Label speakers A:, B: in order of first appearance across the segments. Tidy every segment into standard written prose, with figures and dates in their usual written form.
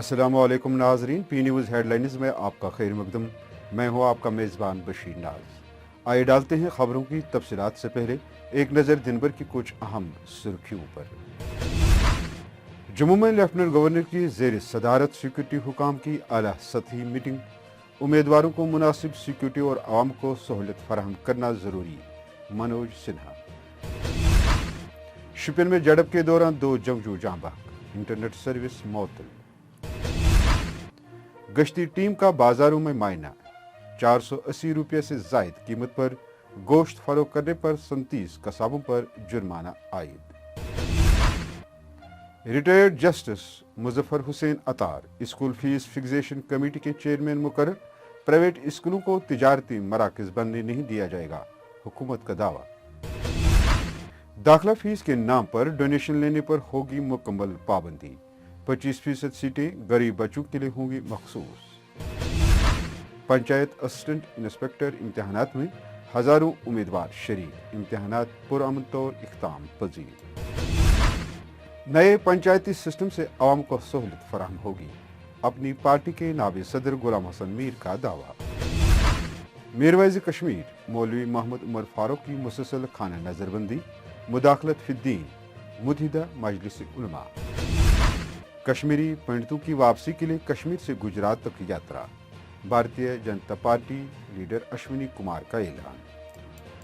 A: अस्सलाम वालेकुम नाजरीन, पी न्यूज़ हेडलाइंस में आपका खैर मकदम। मैं हूं आपका मेज़बान बशीर नाज। आइए डालते हैं खबरों की तफसीलात से पहले एक नज़र दिन भर की कुछ अहम सुर्खियों पर। जम्मू में लेफ्टिनेंट गवर्नर की ज़ेर सदारत सिक्योरिटी हुकाम की आला सतही मीटिंग। उम्मीदवारों को मुनासिब सिक्योरिटी और आवाम को सहूलत फराहम करना ज़रूरी, मनोज सिन्हा। शिपिन में झड़प के दौरान 2 जंगजू जाँ बहक, इंटरनेट सर्विस मअतल। गश्ती टीम का बाजारों में मायना, 480 रुपये से जायद कीमत पर गोश्त फरोख्त करने पर 37 कसाबों पर जुर्माना आयद। Retired justice Muzaffar Hussain Attar school fees fixation committee के चेयरमैन मुकर्रर। प्राइवेट स्कूलों को तिजारती मराकज बनने नहीं दिया जाएगा, हुकूमत का दावा। दाखिला फीस के नाम पर डोनेशन लेने पर होगी मुकम्मल पाबंदी। 25% सीटें गरीब बच्चों के लिए होंगी मखसूस। पंचायत असिस्टेंट इंस्पेक्टर इम्तिहानात में हजारों उम्मीदवार शरीक, इम्तिहानात पुरअमन तौर इख्ताम पजीर। नए पंचायती सिस्टम से आवाम को सहूलत फराहम होगी, अपनी पार्टी के नायब सदर गुलाम हसन मीर का दावा। मीरवैज़ कश्मीर मौलवी मोहम्मद उमर फारूक की मुसलसल खाना नजरबंदी, मुदाखलत फिद्दीन, मुत्तहिदा मजलिस उलमा। कश्मीरी पंडितों की वापसी के लिए कश्मीर से गुजरात तक यात्रा, भारतीय जनता पार्टी लीडर अश्विनी कुमार का ऐलान।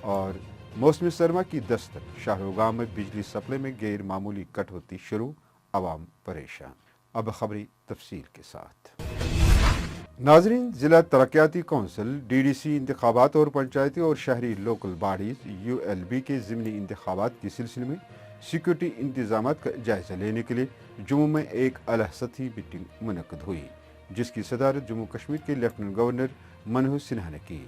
A: और मौसमी सरमा की दस्तक, शाहरुगाम में बिजली सप्लाई में गैर मामूली कटौती शुरू, आवाम परेशान। अब खबरी तफसील के साथ। नाजरीन, जिला तरक्याती कौंसिल DDC इंतखाबात और पंचायती और शहरी लोकल बॉडीज ULB के ज़िमनी इंतखाबात के सिलसिले में सिक्योरिटी इंतजामात का जायजा लेने के लिए जम्मू में एक आला सतही मीटिंग मुनक्कद हुई, जिसकी सदारत जम्मू कश्मीर के लेफ्टिनेंट गवर्नर मनोज सिन्हा ने की।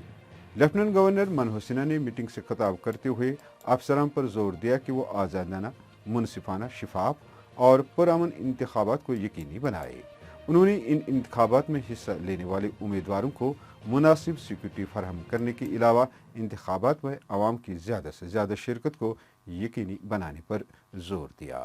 A: लेफ्टिनेंट गवर्नर मनोज सिन्हा ने मीटिंग से खिताब करते हुए अफसरान पर जोर दिया कि वो आज़ादाना, मुनसिफाना, शिफाफ और पुरअमन इंतखाबात को यकीनी बनाए। उन्होंने इन इंतखाबात में हिस्सा लेने वाले उम्मीदवारों को मुनासिब सिक्योरिटी फराहम करने के अलावा इंतखाबात में आवाम की ज़्यादा से ज़्यादा शिरकत को यकीनी बनाने पर जोर दिया।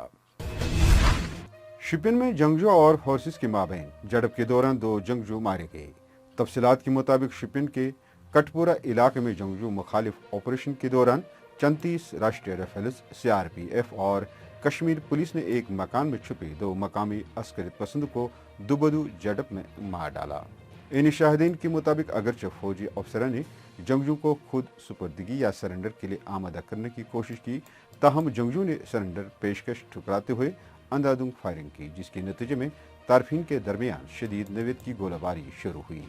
A: शिपिन में जंगजू और फोर्सेस के माबैन झड़प के दौरान 2 जंगजू मारे गए। तफसीलात के मुताबिक शिपिन के कटपुरा इलाके में जंगजू मुखालिफ ऑपरेशन के दौरान 34 राष्ट्रीय राइफल्स, CRPF और कश्मीर पुलिस ने एक मकान में छुपे 2 मकामी अस्करित पसंद को दुबदू झड़प में मार डाला। इन शाहिदीन के मुताबिक अगरचे फौजी अफसरों ने जंगजू को खुद सुपुर्दगी या सरेंडर के लिए आमादा करने की कोशिश की, ताहम जंगजू ने सरेंडर पेशकश ठुकराते हुए अंधाधुंध फायरिंग की, जिसके नतीजे में तारफीन के दरमियान शदीद नवेद की गोलाबारी शुरू हुई,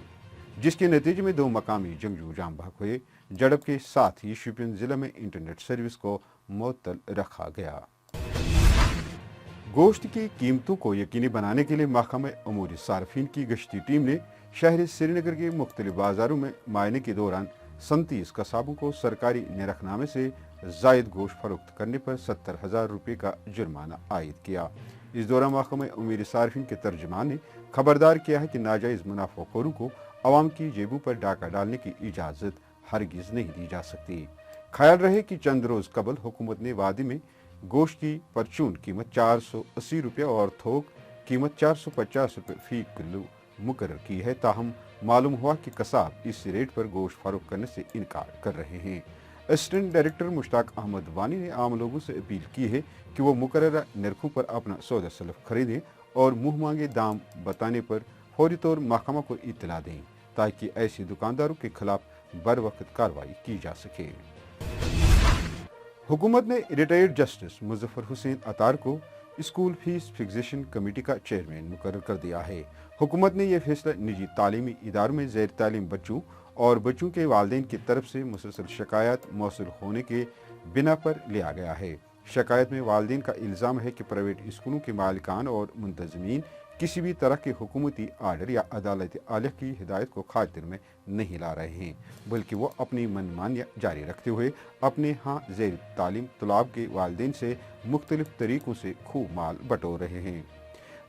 A: जिसके नतीजे में 2 मकामी जंगजू जाम बहक हुए। झड़प के साथ ही शोपियां जिला में इंटरनेट सर्विस को मुअत्तल रखा गया। गोश्त की कीमतों को यकीनी बनाने के लिए महकमा अमूर सार्फिन की गश्ती टीम ने शहर श्रीनगर के मुख्तलिफ बाजारों में मायने के दौरान 37 कसाबों को सरकारी निरखनामे से जायद गोश्त फरोख्त करने पर 70,000 रुपये का जुर्माना आयद किया। इस दौरान महकमा अमूर सार्फिन के तर्जमान ने खबरदार किया है कि नाजायज़ मुनाफाखोरों को आवाम की जेबों पर डाका डालने की इजाज़त हरगिज़ नहीं दी जा सकती। ख्याल रहे कि चंद रोज़ कबल हुकूमत ने वादी में गोश्त की परचून कीमत 480 रुपये और थोक कीमत 450 रुपये फी किलो मुकर्रर की है, ताहम मालूम हुआ कि कसाब इस रेट पर गोश्त फरोख्त करने से इनकार कर रहे हैं। असिस्टेंट डायरेक्टर मुश्ताक अहमद वानी ने आम लोगों से अपील की है कि वो मुकर्ररा नरखों पर अपना सौदा सलफ खरीदें और मुँह मांगे दाम बताने पर फौरी तौर महकमा को इत्तला दें, ताकि ऐसे दुकानदारों के खिलाफ बर वक्त कार्रवाई की जा सके। हुकूमत ने रिटायर्ड जस्टिस मुजफ्फर हुसैन अतार को स्कूल फीस फिक्सेशन कमेटी का चेयरमैन मुकर्रर कर दिया है। हुकूमत ने यह फैसला निजी तालीमी इदारों में ज़ैर तालीम बच्चों और बच्चों के वालिदैन की तरफ से मुसलसल शिकायत मौसूल होने के बिना पर लिया गया है। शिकायत में वालिदैन का इल्ज़ाम है कि प्राइवेट स्कूलों के मालिकान और मुंतज़मीन किसी भी तरह के हुकूमती आर्डर या अदालत आलिया की हिदायत को खातिर में नहीं ला रहे हैं, बल्कि वो अपनी मनमानियाँ जारी रखते हुए अपने यहाँ ज़ैर तालीम तलाब के वालिदैन से मुख्तलिफ तरीक़ों से खूब माल बटोर रहे हैं।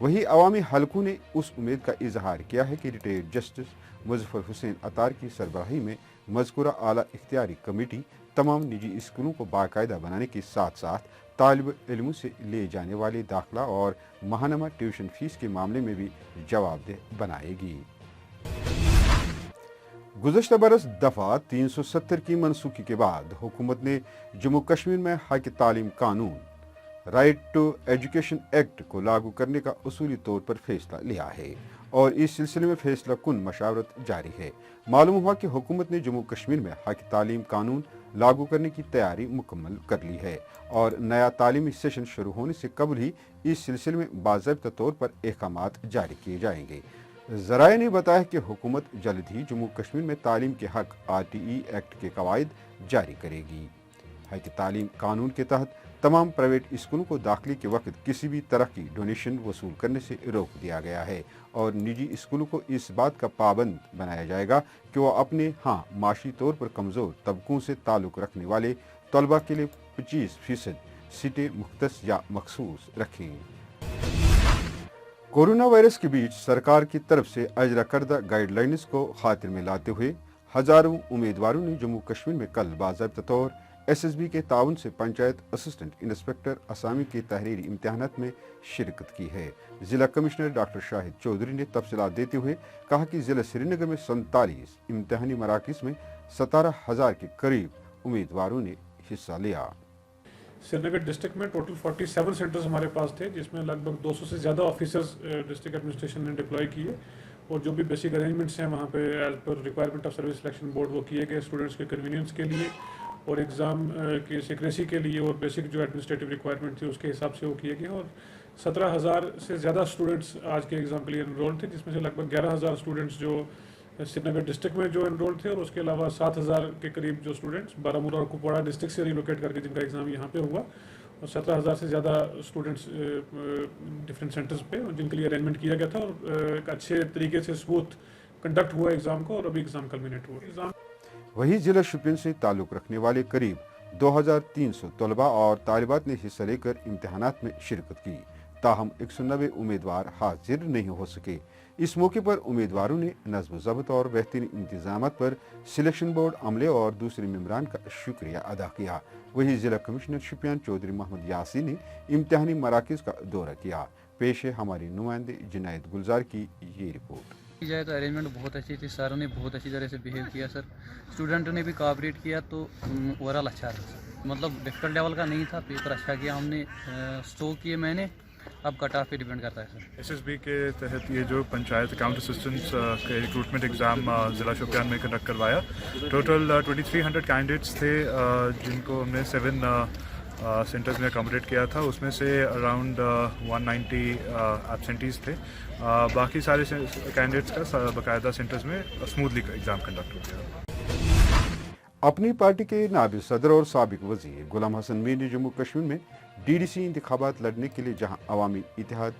A: वहीं अवामी हलकों ने उस उम्मीद का इजहार किया है कि रिटायर्ड जस्टिस मुजफ्फर हुसैन अतार की सरबराही में मज़कूरा आला इख्तियारी कमेटी तमाम निजी स्कूलों को बाकायदा बनाने के साथ साथ तालिब इल्मों से लिए जाने वाले दाखिला और माहानामा ट्यूशन फीस के मामले में भी जवाबदेह बनाएगी। गुज़श्ता बरस दफ़ा 370 की मनसूखी के बाद हुकूमत ने जम्मू कश्मीर में हक तालीम कानून राइट टू एजुकेशन एक्ट को लागू करने का उसूली तौर पर फैसला लिया है और इस सिलसिले में फैसला कुन मशावरत जारी है। मालूम हुआ कि हुकूमत ने जम्मू कश्मीर में हक तालीम कानून लागू करने की तैयारी मुकम्मल कर ली है और नया तालीमी सेशन शुरू होने से कबल ही इस सिलसिले में बाज़ाब्ता तौर पर अहकामात जारी किए जाएंगे। ज़राए ने बताया कि हुकूमत जल्द ही जम्मू कश्मीर में तालीम के हक RTE एक्ट के कवायद जारी करेगी। हक तालीम कानून के तहत तमाम प्राइवेट स्कूलों को दाखिले के वक्त किसी भी तरह की डोनेशन वसूल करने से रोक दिया गया है और निजी स्कूलों को इस बात का पाबंद बनाया जाएगा कि वह अपने माशी तौर पर कमज़ोर तबकों से ताल्लुक़ रखने वाले तलबा के लिए 25% सीटें मुख्तस या मखसूस रखें। कोरोना वायरस के बीच सरकार की तरफ से अजरा करदा गाइडलाइंस को खातिर में लाते हुए हजारों उम्मीदवारों ने जम्मू कश्मीर में कल बाज़ाब्ता तौर SSB के ताउन से पंचायत असिस्टेंट इंस्पेक्टर असामी के तहरीरी इम्तिहानात में शिरकत की है। जिला कमिश्नर डॉक्टर शाहिद चौधरी ने तफसीलात देते हुए कहा कि जिला श्रीनगर में 47 इम्तिहानी मराकिज़ में 17,000 के करीब उम्मीदवारों ने हिस्सा लिया।
B: श्रीनगर डिस्ट्रिक्ट में टोटल 47 सेंटर्स हमारे पास थे जिसमें लगभग 200 से ज़्यादा ऑफिसर्स डिस्ट्रिक्ट एडमिनिस्ट्रेशन ने डिप्लॉय किए और जो भी बेसिक अरेंजमेंट्स हैं वहाँ पे as per requirement of service selection board वो किए गए स्टूडेंट्स के कन्वीनियंस के लिए और एग्ज़ाम की सिक्रेसी के लिए और बेसिक जो एडमिनिस्ट्रेटिव रिक्वायरमेंट थी उसके हिसाब से वो किए गए और 17,000 से ज़्यादा स्टूडेंट्स आज के एग्ज़ाम के लिए एनरोल्ड थे जिसमें से लगभग 11,000 स्टूडेंट्स जो श्रीनगर डिस्ट्रिक्ट में जो एनरोल्ड थे और उसके अलावा 7,000 के करीब जो स्टूडेंट्स बारामूला और कुपवाड़ा डिस्ट्रिक्ट से रिलोकेट करके जिनका एग्ज़ाम यहाँ पे हुआ और 17,000 से ज़्यादा स्टूडेंट्स डिफरेंट सेंटर्स पे जिनके लिए अरेंजमेंट किया गया था और एक अच्छे तरीके से स्मूथ कंडक्ट हुआ एग्ज़ाम को और अभी एग्ज़ाम कल्मिनेट हुआ। एग्ज़ाम
A: वहीं जिला शुपियन से ताल्लुक़ रखने वाले करीब 2,300 तलबा और तालिबात ने हिस्सा लेकर इम्तिहानात में शिरकत की, ताहम 190 उम्मीदवार हाजिर नहीं हो सके। इस मौके पर उम्मीदवारों ने नज़्म ज़ब्त और बेहतरीन इंतजाम पर सिलेक्शन बोर्ड अमले और दूसरे मेम्बरान का शुक्रिया अदा किया। वहीं जिला कमिश्नर शुपियान चौधरी मोहम्मद यासीन ने इम्तिहानी मराकिज़ का दौरा किया। पेश है हमारी नुमाइंदे जुनैद गुलजार की ये रिपोर्ट।
C: की जाए तो अरेंजमेंट बहुत अच्छी थी, सर ने बहुत अच्छी तरह से बिहेव किया सर, स्टूडेंट ने भी कोऑपरेट किया तो ओवरऑल अच्छा था, मतलब डिफिकल्ट लेवल का नहीं था, पेपर अच्छा किया हमने, स्टो किए मैंने, अब कट ऑफ पे डिपेंड करता है सर।
D: SSB के तहत ये जो पंचायत अकाउंट असिस्टेंट्स के रिक्रूटमेंट एग्ज़ाम ज़िला शोपियान में कंडक्ट करवाया। टोटल 2300 कैंडिडेट्स थे जिनको हमने 7 सेंटर्स में अकोमोडेट किया था, उसमें से अराउंड 190 एब्सेंटीज़ थे। बाकी सारे कैंडिडेट्स का बाकायदा सेंटर्स में स्मूथली एग्ज़ाम कंडक्ट हो गया।
A: अपनी पार्टी के नायब सदर और साबिक वज़ीर गुलाम हसन मीर ने जम्मू कश्मीर में DDC इंतखाबात लड़ने के लिए जहां अवामी इत्तेहाद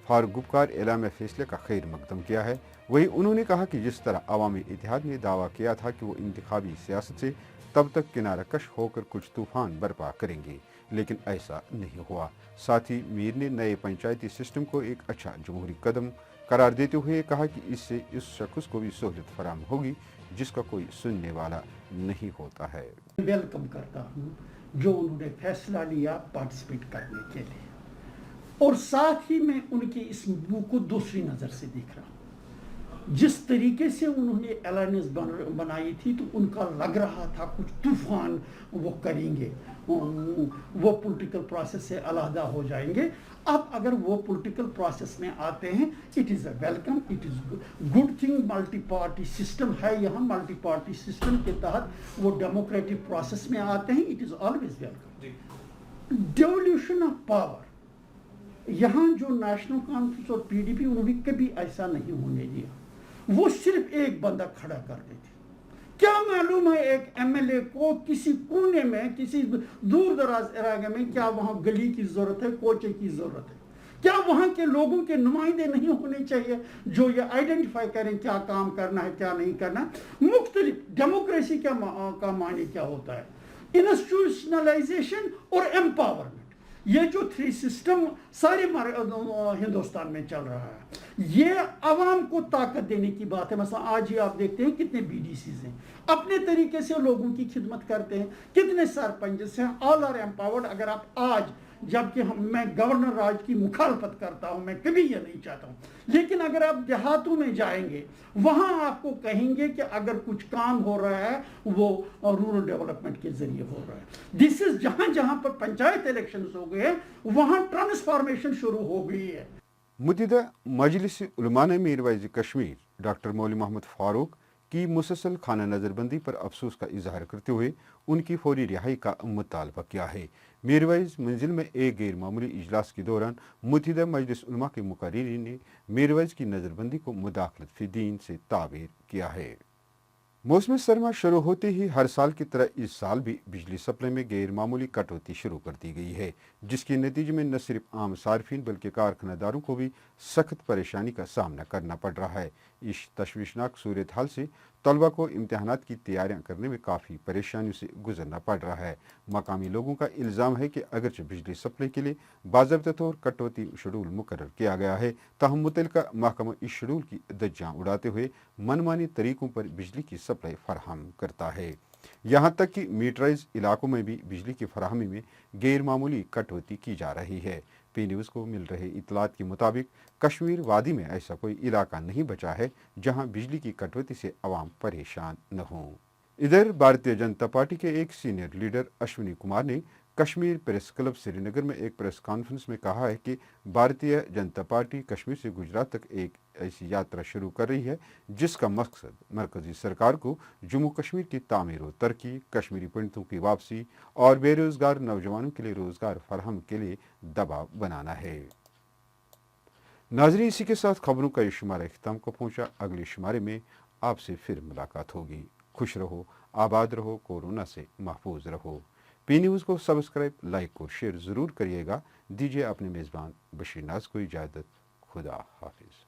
A: फारूक गुपकार एलाम फैसले का खैर मकदम किया है, वहीं उन्होंने कहा कि जिस तरह अवामी इत्तेहाद ने दावा किया था कि वो इंतखाबी सियासत से तब तक किनारा कश होकर कुछ तूफान बर्पा करेंगे, लेकिन ऐसा नहीं हुआ। साथ ही मीर ने नए पंचायती सिस्टम को एक अच्छा जमहूरी कदम करार देते हुए कहा कि इससे इस शख्स को भी सहूलियत फराहम होगी जिसका कोई सुनने वाला नहीं होता है।
E: वेलकम करता हूँ जो उन्होंने फैसला लिया पार्टिसिपेट करने के लिए और साथ ही मैं उनकी इस मूव को दूसरी नज़र से देख रहा हूँ। जिस तरीके से उन्होंने अलायंस बनाई थी तो उनका लग रहा था कुछ तूफान वो करेंगे, वो पॉलिटिकल प्रोसेस से अलहदा हो जाएंगे। अब अगर वो पॉलिटिकल प्रोसेस में आते हैं, it is a welcome, it is good thing. Multi party system है यहाँ, मल्टी पार्टी सिस्टम के तहत वो डेमोक्रेटिक प्रोसेस में आते हैं, it is always welcome. Devolution of power यहाँ जो नेशनल कॉन्फ्रेंस और PDP उन्होंने कभी ऐसा नहीं होने दिया। वो सिर्फ एक बंदा खड़ा कर देते। क्या मालूम है एक MLA को किसी कोने में किसी दूर दराज इलाके में क्या वहाँ गली की जरूरत है, कोचे की जरूरत है? क्या वहाँ के लोगों के नुमाइंदे नहीं होने चाहिए जो ये आइडेंटिफाई करें क्या काम करना है क्या नहीं करना? मुख्तलिफ डेमोक्रेसी का मायने क्या होता है? इंस्टीट्यूशनलाइजेशन और एम्पावरमेंट। ये जो 3 सिस्टम सारे हिंदुस्तान में चल रहा है, ये आवाम को ताकत देने की बात है। मसला आज ही आप देखते हैं कितने BDCs हैं, अपने तरीके से लोगों की खिदमत करते हैं, कितने सरपंच हैं, ऑल आर एम्पावर्ड। अगर आप आज, जबकि मैं गवर्नर राज की मुखालफत करता हूं, मैं कभी ये नहीं चाहता हूं, लेकिन अगर आप देहातों में जाएंगे वहां आपको कहेंगे कि अगर कुछ काम हो रहा है वो रूरल डेवलपमेंट के जरिए हो रहा है। दिस इज जहां जहां पर पंचायत इलेक्शंस हो गए वहां ट्रांसफॉर्मेशन शुरू हो गई है।
A: मुतहिदा मजलिस उलमा ने मीरवाइज कश्मीर डॉक्टर मौलवी मोहम्मद फारूक की मुसलसल खाना नज़रबंदी पर अफसोस का इजहार करते हुए उनकी फौरी रिहाई का मुतालबा किया है। मीरवाइज मंजिल में एक गैर मामूली इजलास के दौरान मुतहिदा मजलिस उलमा के मुकर्रिरीन ने मीरवाइज की नज़रबंदी को मुदाखलत फी दीन से ताबीर किया है। मौसम सरमा शुरू होते ही हर साल की तरह इस साल भी बिजली सप्लाई में गैर मामूली कटौती शुरू कर दी गई है, जिसके नतीजे में न सिर्फ आम सार्फिन बल्कि कारखानादारों को भी सख्त परेशानी का सामना करना पड़ रहा है। इस तशवीशनाक सूरत हाल से तलबा को इम्तहानात की तैयारियां करने में काफ़ी परेशानियों से गुजरना पड़ रहा है। मकामी लोगों का इल्ज़ाम है कि अगरचे बिजली सप्लाई के लिए बाज़ाब्ता तौर कटौती शेड्यूल मुकर्रर किया गया है, ताहम मुतल्लिका महकमा इस शेड्यूल की दज्जां उड़ाते हुए मनमानी तरीकों पर बिजली की सप्लाई फराहम करता है। यहाँ तक कि मीटराइज इलाकों में भी बिजली की फराहमी में गैर मामूली कटौती की जा रही है। पी न्यूज़ को मिल रहे इतलात के मुताबिक कश्मीर वादी में ऐसा कोई इलाका नहीं बचा है जहां बिजली की कटौती से अवाम परेशान न हों। इधर भारतीय जनता पार्टी के एक सीनियर लीडर अश्विनी कुमार ने कश्मीर प्रेस क्लब श्रीनगर में एक प्रेस कॉन्फ्रेंस में कहा है कि भारतीय जनता पार्टी कश्मीर से गुजरात तक एक ऐसी यात्रा शुरू कर रही है जिसका मकसद मरकजी सरकार को जम्मू कश्मीर की तामीर व तरक्की, कश्मीरी पंडितों की वापसी और बेरोजगार नौजवानों के लिए रोजगार फराहम के लिए दबाव बनाना है। नाज़रीन, इसी के साथ खबरों का ये शुमारा इख्तिताम को पहुंचा। अगले शुमारे में आपसे फिर मुलाकात होगी। खुश रहो, आबाद रहो, कोरोना से महफूज रहो। पी न्यूज़ को सब्सक्राइब, लाइक और शेयर ज़रूर करिएगा। दीजिए अपने मेज़बान बशीर नाज को इजाज़त। खुदा हाफिज़।